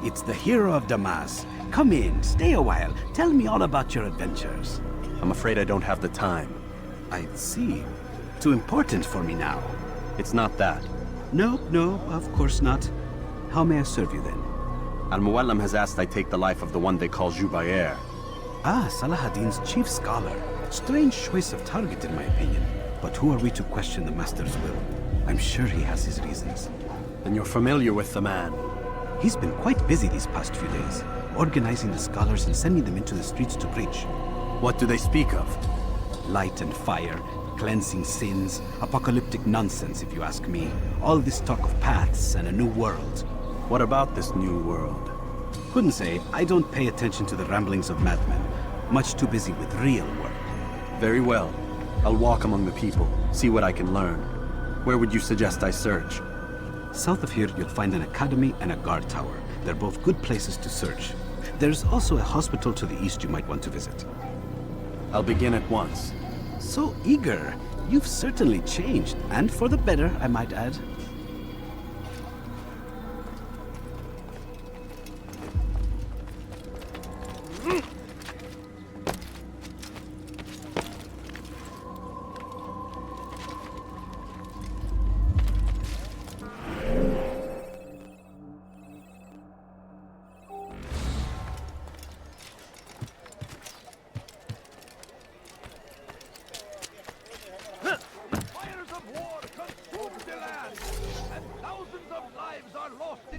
it's the hero of Damas. Come in, stay a while. Tell me all about your adventures. I'm afraid I don't have the time. I see. Too important for me now. It's not that. No, of course not. How may I serve you then? Al-Muallim has asked I take the life of the one they call Jubayr. Ah, Salah-ad-Din's chief scholar. Strange choice of target in my opinion. But who are we to question the Master's will? I'm sure he has his reasons. Then you're familiar with the man. He's been quite busy these past few days, organizing the scholars and sending them into the streets to preach. What do they speak of? Light and fire, cleansing sins, apocalyptic nonsense if you ask me. All this talk of paths and a new world. What about this new world? Couldn't say. I don't pay attention to the ramblings of madmen. Much too busy with real work. Very well. I'll walk among the people, see what I can learn. Where would you suggest I search? South of here, you'll find an academy and a guard tower. They're both good places to search. There's also a hospital to the east you might want to visit. I'll begin at once. So eager. You've certainly changed, and for the better, I might add.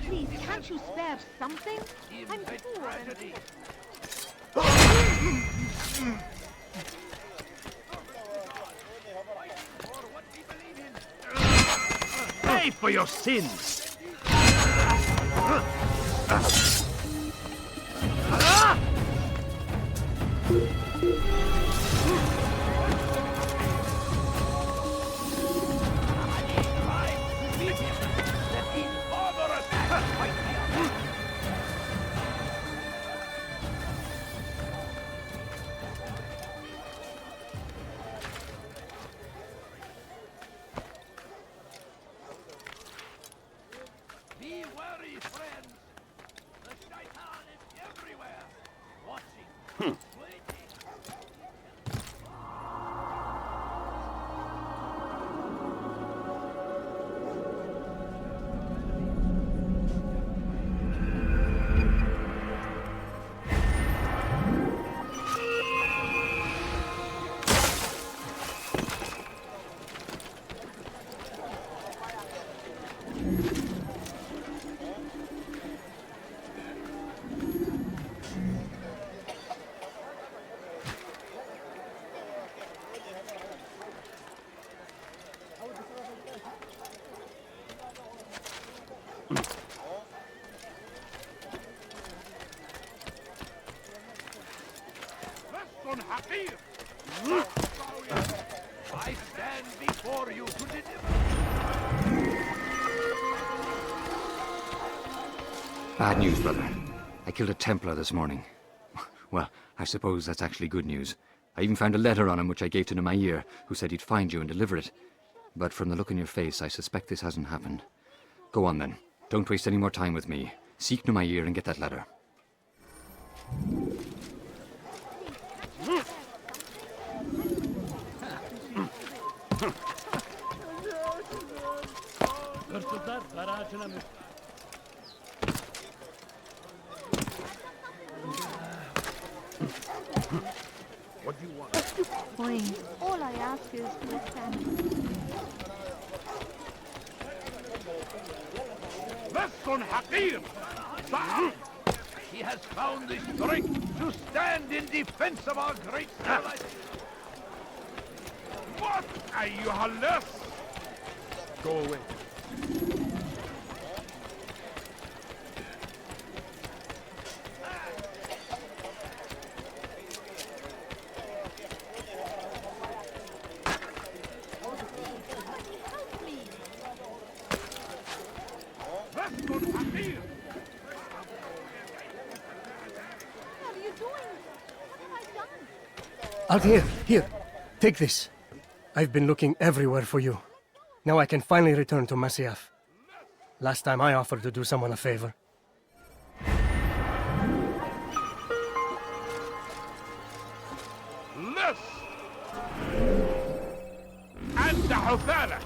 Please, can't you spare something? I'm poor and... Pay for your sins! Be wary, friends. The Shaitan is everywhere, watching, waiting. I stand before you to deliver. Bad news, brother. I killed a Templar this morning. Well, I suppose that's actually good news. I even found a letter on him which I gave to Numair, who said he'd find you and deliver it. But from the look in your face, I suspect this hasn't happened. Go on then. Don't waste any more time with me. Seek Numair and get that letter. What do you want? Please, all I ask is listen. Veston Hakir! Sa'am! He has found the strength to stand in defense of our great allies. What are you, Halles? Go away. Veston Hakir! What are you doing? What have I done? Altair, here, take this. I've been looking everywhere for you. Now I can finally return to Masyaf. Last time I offered to do someone a favor. about that?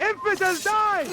Infidels die!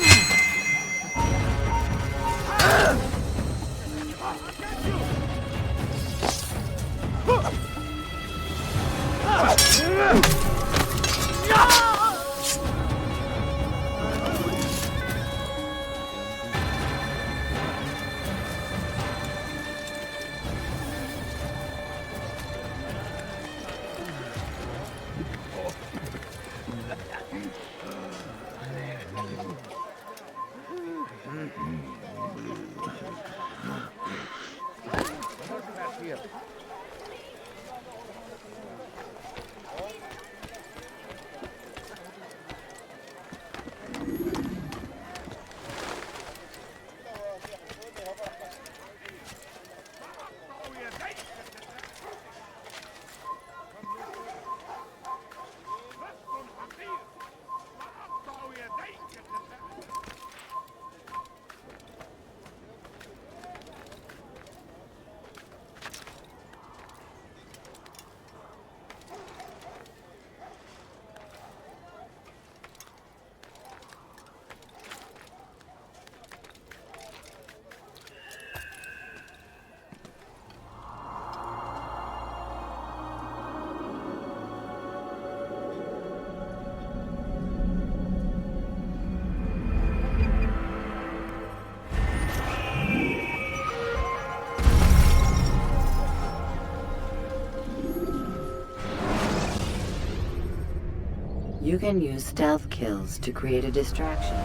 You can use stealth kills to create a distraction.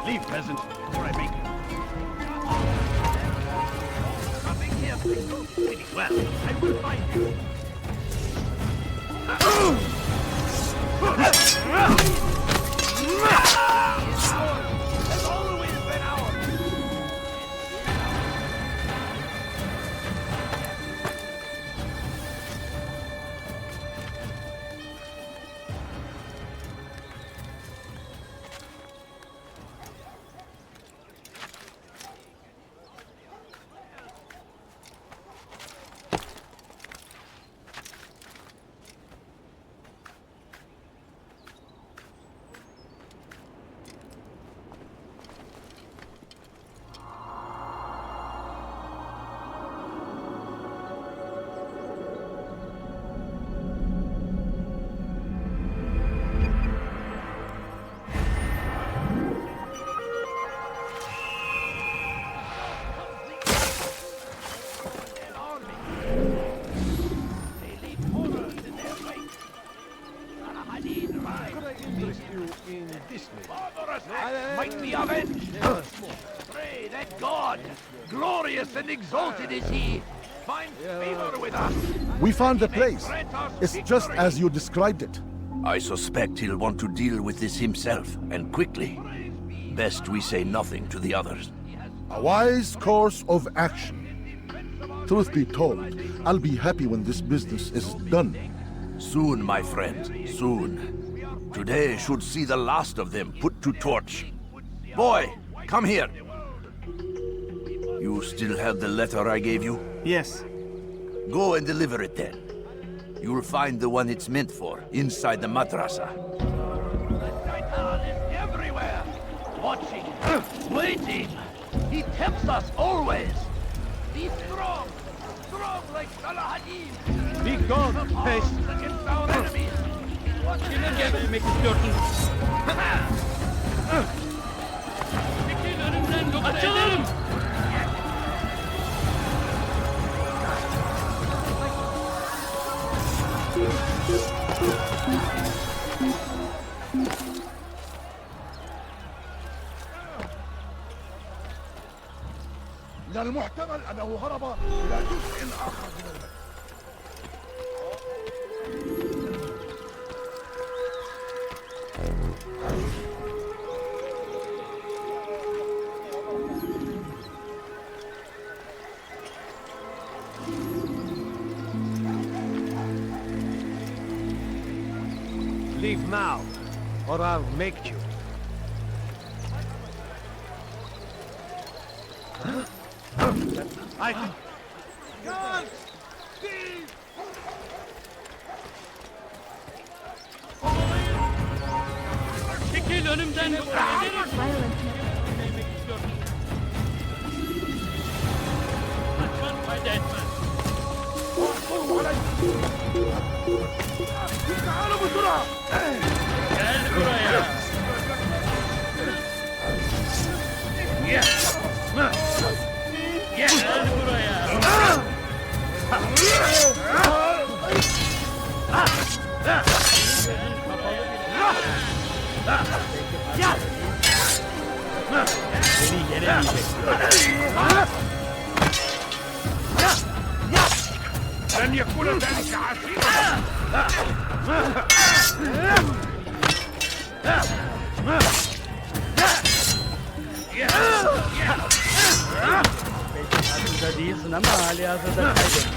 Leave, peasant, before I make Nothing here. pretty well. I will find you. Has always been ours. Might be avenged. Pray that God, glorious and exalted is He, find favor with us. We found the He may place. grant us It's just victory. as you described it. I suspect he'll want to deal with this himself, and quickly. Best we say nothing to the others. A wise course of action. Truth be told, I'll be happy when this business is done. Soon, my friend, soon. Today should see the last of them put to torch. Boy, come here. You still have the letter I gave you? Yes. Go and deliver it then. You'll find the one it's meant for inside the madrasa. The Shaitan is everywhere, watching, waiting. He tempts us always. Be strong. Strong like Salahadin. Be gone, haste. Against our enemies. What Gelmek istiyorsun. Çekil önümden yoksa ederim. من المحتمل أنه هرب إلى جزء آخر من المدينة. Leave now, or I'll make you. I... Guns! Steve! Çekil önümden yoksa ederim. Gelmek istiyorsun. Kaçman fayda etmez. تعالوا بسرعة. Gel buraya. Gel buraya. Beni yenemeyeceksin. لن يكون ذلك عسيرا. Hazırda değilsin ama hali hazırda kaybettin.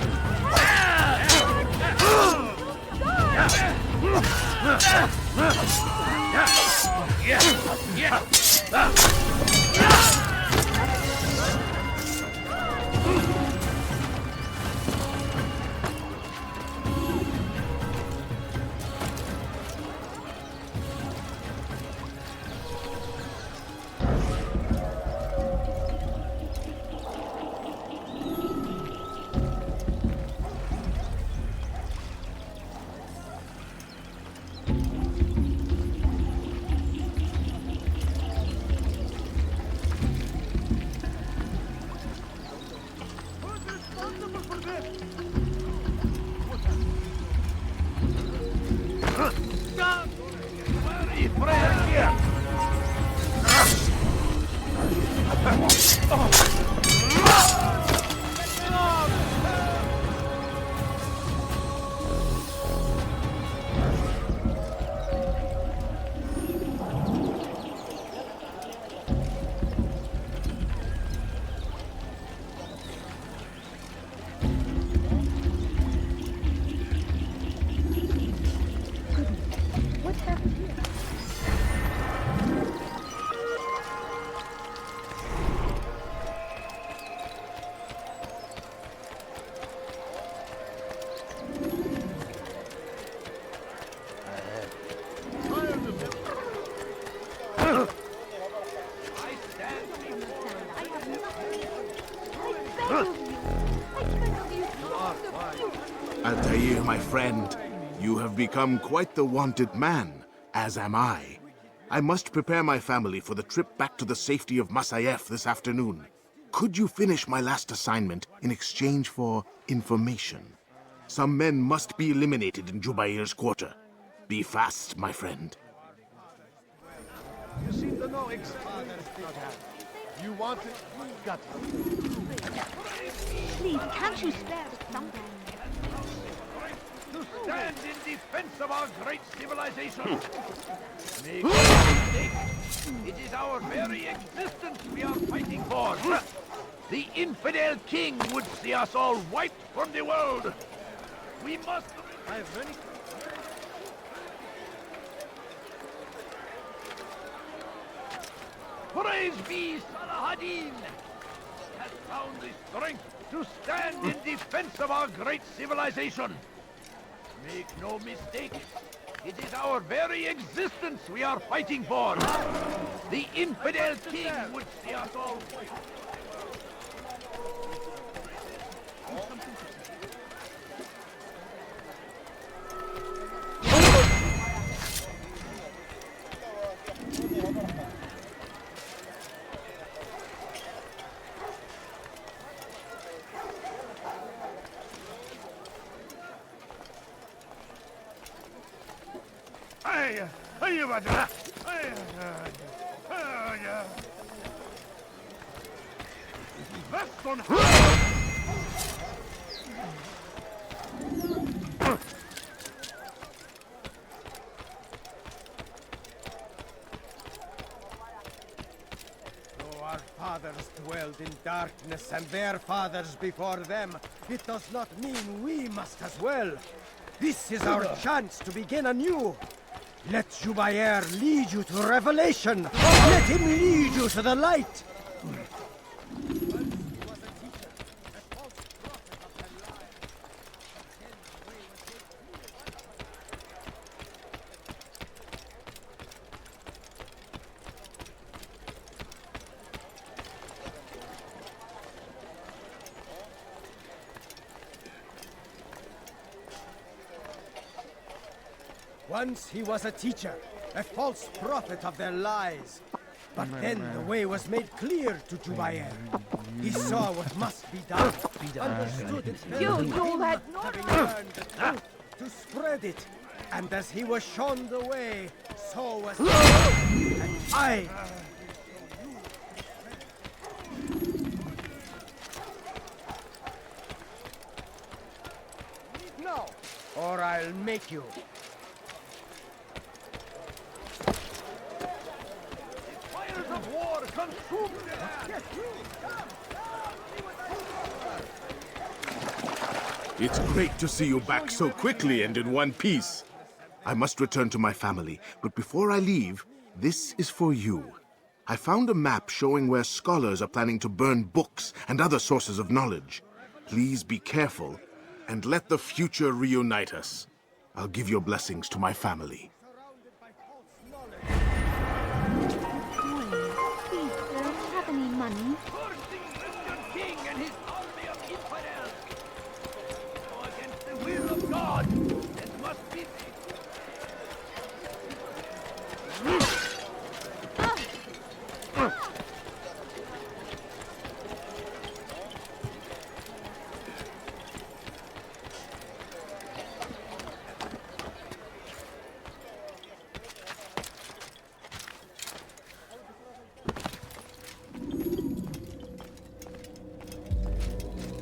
What's happened here? Altair, my friend, you have become quite the wanted man, as am I. I must prepare my family for the trip back to the safety of Masayef this afternoon. Could you finish my last assignment in exchange for information? Some men must be eliminated in Jubair's quarter. Be fast, my friend. You seem to know exactly what you want it, you got it. Please, can't you spare something? To stand in defense of our great civilization. Make no mistake, it is our very existence we are fighting for. The infidel king would see us all wiped from the world. We must... I have many... Praise be Salahadin! Has found the strength to stand in defense of our great civilization. Make no mistake, it is our very existence we are fighting for. The infidel king would see us all. Our fathers dwelled in darkness, and their fathers before them. It does not mean we must as well. This is our chance to begin anew. Let Jubair lead you to revelation. Let him lead you to the light. Once he was a teacher, a false prophet of their lies. But then the way was made clear to Jubair. He saw what must be done, understood it better than him, having learned the truth to spread it. And as he was shown the way, so was and I. No, or I'll make you. Of war consumed It's great to see you back so quickly and in one piece. I must return to my family, but before I leave, this is for you. I found a map showing where scholars are planning to burn books and other sources of knowledge. Please be careful, and let the future reunite us. I'll give your blessings to my family. Please, sir, do you have any money? First the Christian king and his army of infidels. Go against the will of God. It must be.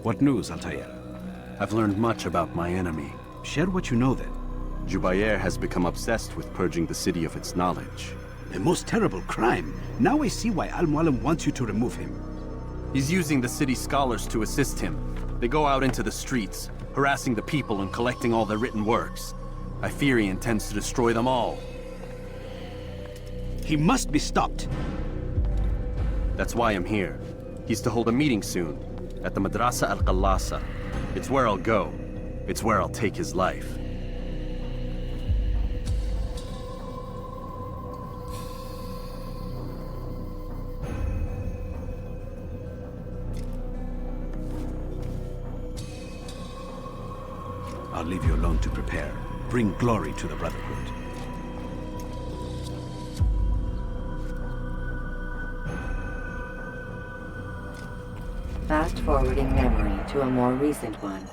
What news, Altair? I've learned much about my enemy. Share what you know then. Jubair has become obsessed with purging the city of its knowledge. A most terrible crime. Now I see why Al-Mualim wants you to remove him. He's using the city scholars to assist him. They go out into the streets, harassing the people and collecting all their written works. I fear he intends to destroy them all. He must be stopped. That's why I'm here. He's to hold a meeting soon, at the Madrasa Al-Qallasa. It's where I'll go. It's where I'll take his life. I'll leave you alone to prepare. Bring glory to the Brotherhood. Fast-forwarding memory to a more recent one.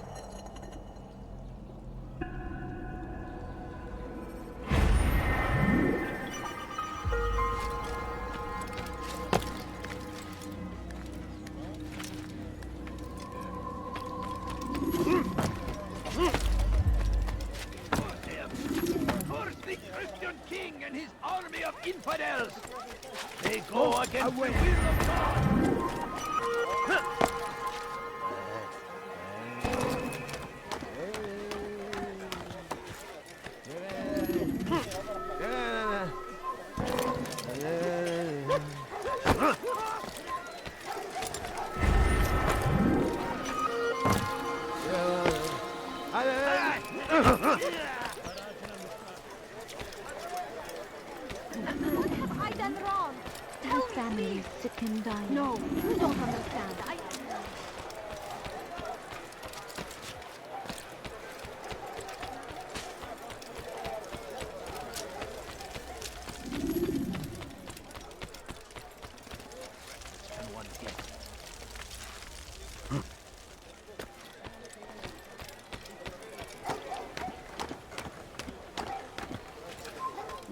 First the Christian king and his army of infidels. They go against the will of God. What have I done wrong? My family is sick and dying. No, you don't understand.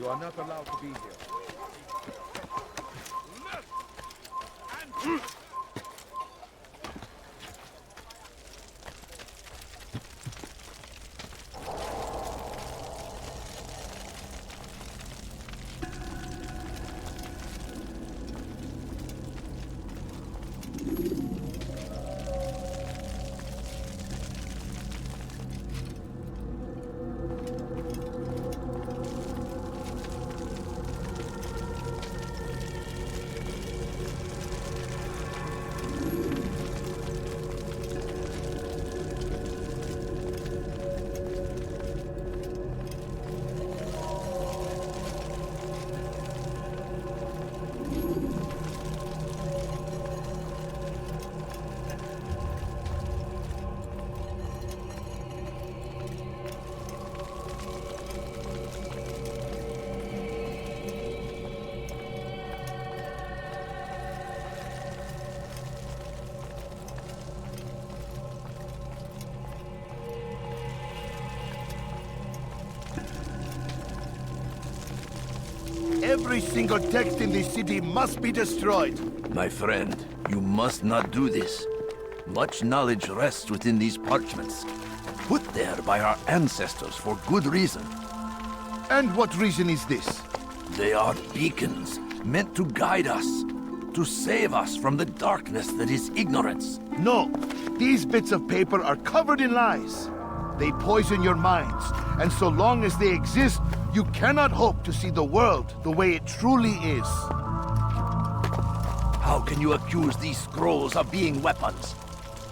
You are not allowed to be here. Every single text in this city must be destroyed. My friend, you must not do this. Much knowledge rests within these parchments, put there by our ancestors for good reason. And what reason is this? They are beacons, meant to guide us, to save us from the darkness that is ignorance. No, these bits of paper are covered in lies. They poison your minds, and so long as they exist, you cannot hope to see the world the way it truly is. How can you accuse these scrolls of being weapons?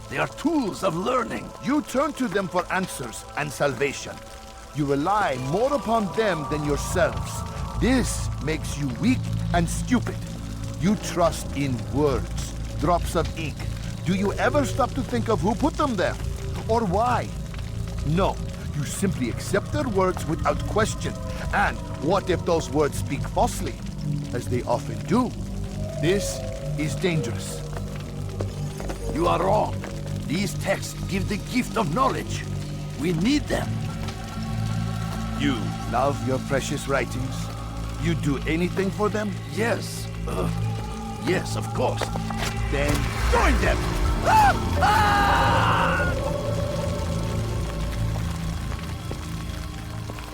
They are tools of learning. You turn to them for answers and salvation. You rely more upon them than yourselves. This makes you weak and stupid. You trust in words, drops of ink. Do you ever stop to think of who put them there? Or why? No, you simply accept their words without question. And what if those words speak falsely? As they often do. This is dangerous. You are wrong. These texts give the gift of knowledge. We need them. You love your precious writings? You'd do anything for them? Yes. Yes, of course. Then join them!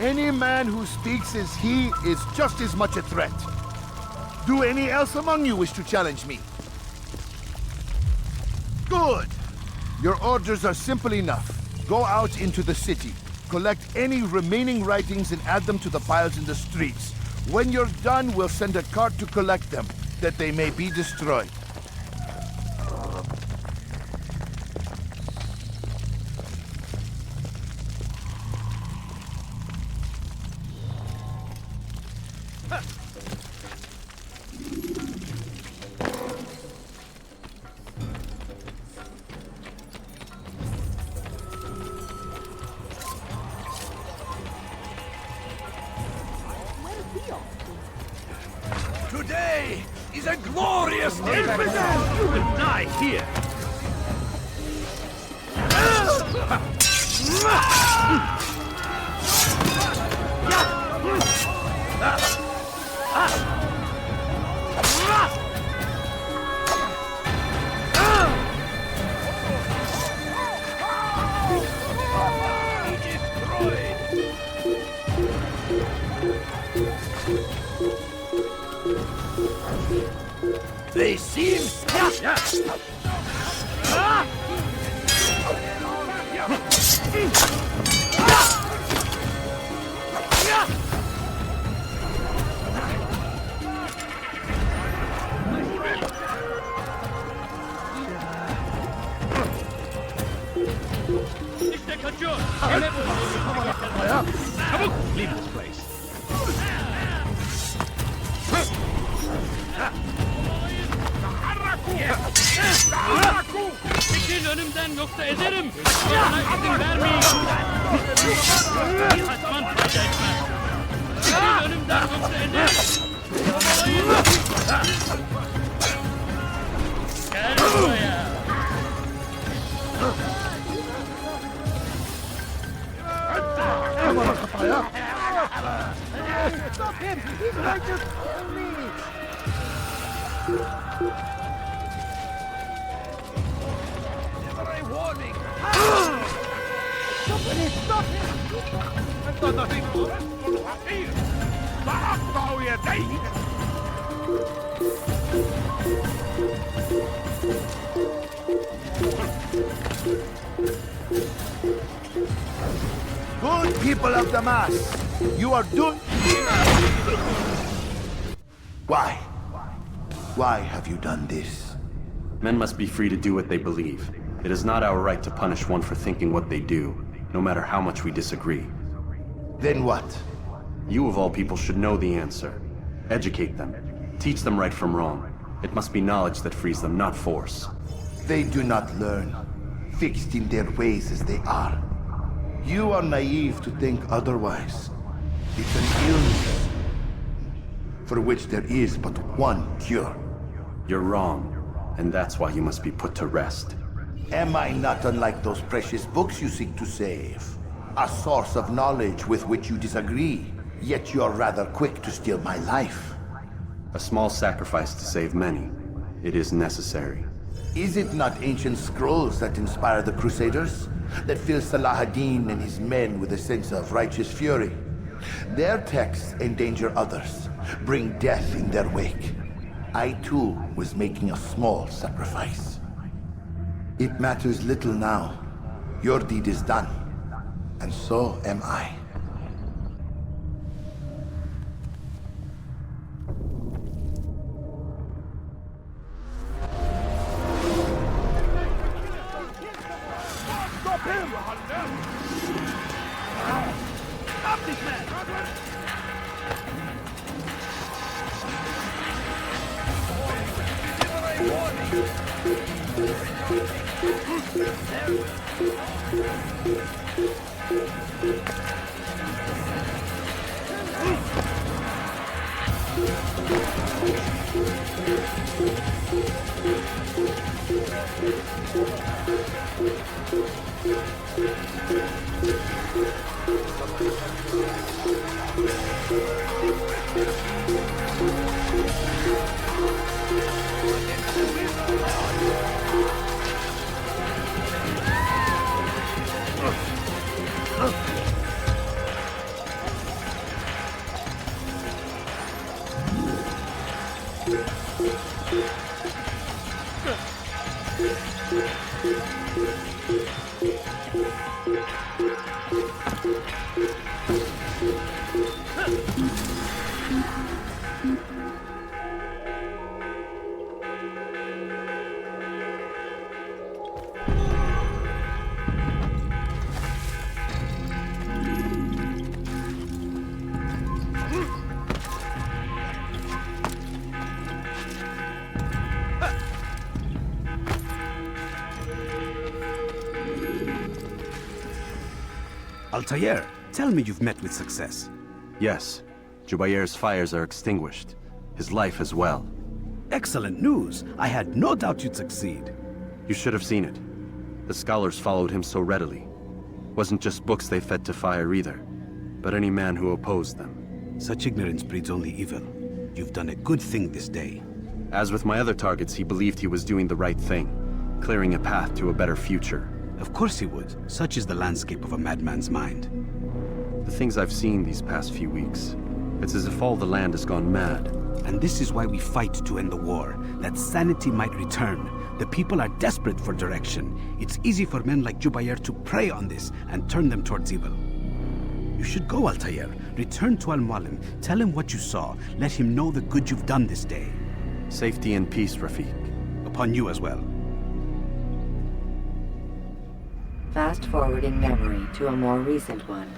Any man who speaks as he is just as much a threat. Do any else among you wish to challenge me? Good! Your orders are simple enough. Go out into the city, collect any remaining writings and add them to the piles in the streets. When you're done, we'll send a cart to collect them, that they may be destroyed. Today is a glorious day for them. You will die here. They seem... İşte kaçıyor. Çabuk! Leave this place. Çekil önümden yoksa ederim. Kaçmalarına izin vermeyin. Kaçman fayda etmez. Çekil önümden yoksa ederim. Gel buraya. Stop him! He's going to kill me! Never a warning! Stop him! Stop him! I've done nothing more! Here! Now you're dying! Good people of Damas, you are doing... Why? Why have you done this? Men must be free to do what they believe. It is not our right to punish one for thinking what they do, no matter how much we disagree. Then what? You of all people should know the answer. Educate them. Teach them right from wrong. It must be knowledge that frees them, not force. They do not learn, fixed in their ways as they are. You are naive to think otherwise. It's an illness for which there is but one cure. You're wrong, and that's why you must be put to rest. Am I not unlike those precious books you seek to save? A source of knowledge with which you disagree, yet you're rather quick to steal my life. A small sacrifice to save many. It is necessary. Is it not ancient scrolls that inspire the Crusaders? That fill Salah ad-Din and his men with a sense of righteous fury? Their texts endanger others, bring death in their wake. I too was making a small sacrifice. It matters little now. Your deed is done, and so am I. Stop him! Stop this man! Altair, tell me you've met with success. Yes. Jubair's fires are extinguished. His life as well. Excellent news. I had no doubt you'd succeed. You should have seen it. The scholars followed him so readily. Wasn't just books they fed to fire either, but any man who opposed them. Such ignorance breeds only evil. You've done a good thing this day. As with my other targets, he believed he was doing the right thing, clearing a path to a better future. Of course he would. Such is the landscape of a madman's mind. The things I've seen these past few weeks, it's as if all the land has gone mad. And this is why we fight to end the war, that sanity might return. The people are desperate for direction. It's easy for men like Jubair to prey on this and turn them towards evil. You should go, Altair. Return to Al-Mualim. Tell him what you saw. Let him know the good you've done this day. Safety and peace, Rafiq. Upon you as well. Fast-forwarding memory to a more recent one.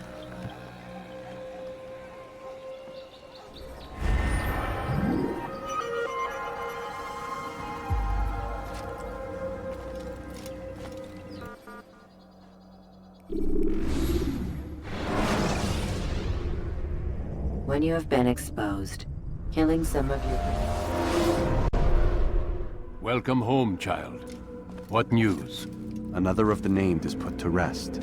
When you have been exposed, killing some of your... Welcome home, child. What news? Another of the named is put to rest.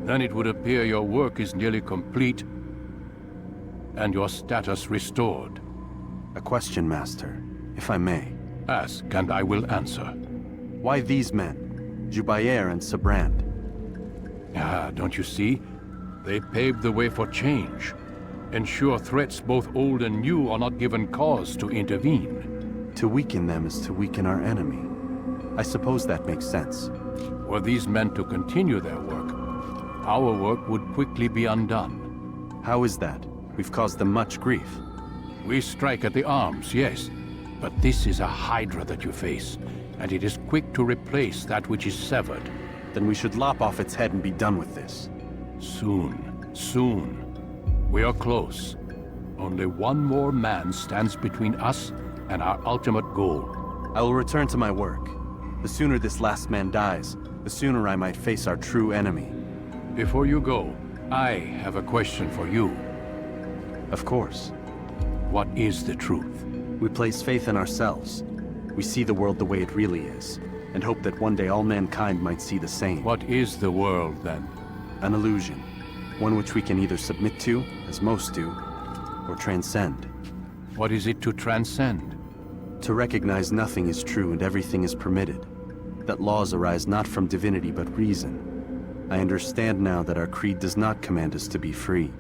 Then it would appear your work is nearly complete. and your status restored. A question, Master, if I may. Ask, and I will answer. Why these men, Jubayer and Sabrand? Ah, don't you see? They paved the way for change. Ensure threats both old and new are not given cause to intervene. To weaken them is to weaken our enemy. I suppose that makes sense. Were these men to continue their work, our work would quickly be undone. How is that? We've caused them much grief. We strike at the arms, yes. But this is a hydra that you face, and it is quick to replace that which is severed. Then we should lop off its head and be done with this. Soon, soon. We are close. Only one more man stands between us and our ultimate goal. I will return to my work. The sooner this last man dies, the sooner I might face our true enemy. Before you go, I have a question for you. Of course. What is the truth? We place faith in ourselves. We see the world the way it really is, and hope that one day all mankind might see the same. What is the world, then? An illusion. One which we can either submit to, as most do, or transcend. What is it to transcend? To recognize nothing is true and everything is permitted. That laws arise not from divinity but reason. I understand now that our creed does not command us to be free.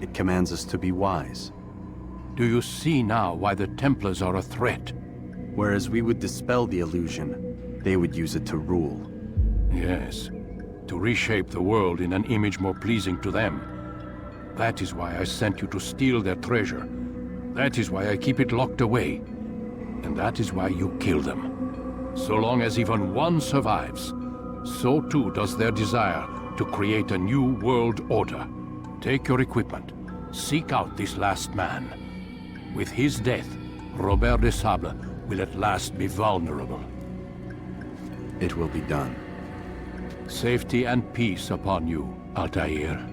It commands us to be wise. Do you see now why the Templars are a threat? Whereas we would dispel the illusion, they would use it to rule. Yes. To reshape the world in an image more pleasing to them. That is why I sent you to steal their treasure. That is why I keep it locked away. And that is why you kill them. So long as even one survives, so too does their desire to create a new world order. Take your equipment. Seek out this last man. With his death, Robert de Sable will at last be vulnerable. It will be done. Safety and peace upon you, Altair.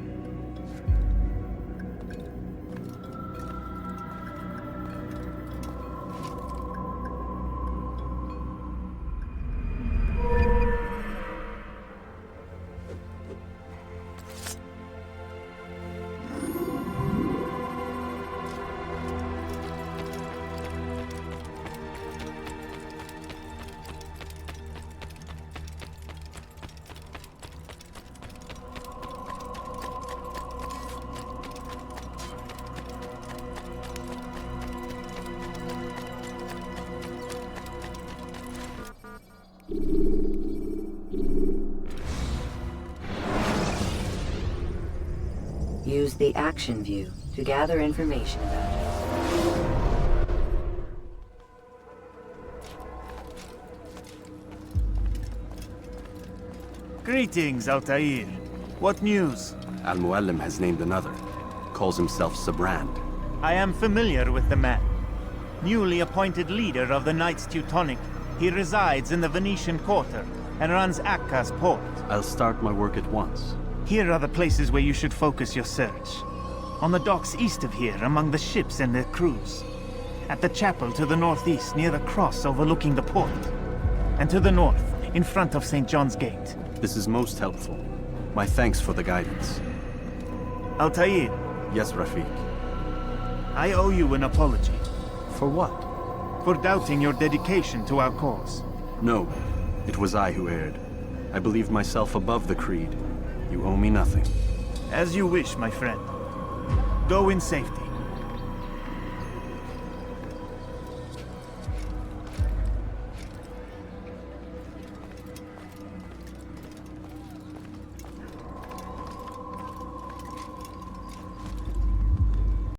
Use the action view to gather information about it. Greetings, Altair. What news? Al-Mualim has named another. Calls himself Sabrand. I am familiar with the man. Newly appointed leader of the Knights Teutonic, he resides in the Venetian Quarter and runs Akka's port. I'll start my work at once. Here are the places where you should focus your search. On the docks east of here, among the ships and their crews. At the chapel to the northeast, near the cross overlooking the port. And to the north, in front of St. John's Gate. This is most helpful. My thanks for the guidance. Altair. Yes, Rafiq. I owe you an apology. For what? For doubting your dedication to our cause. No, it was I who erred. I believed myself above the creed. You owe me nothing. As you wish, my friend. Go in safety.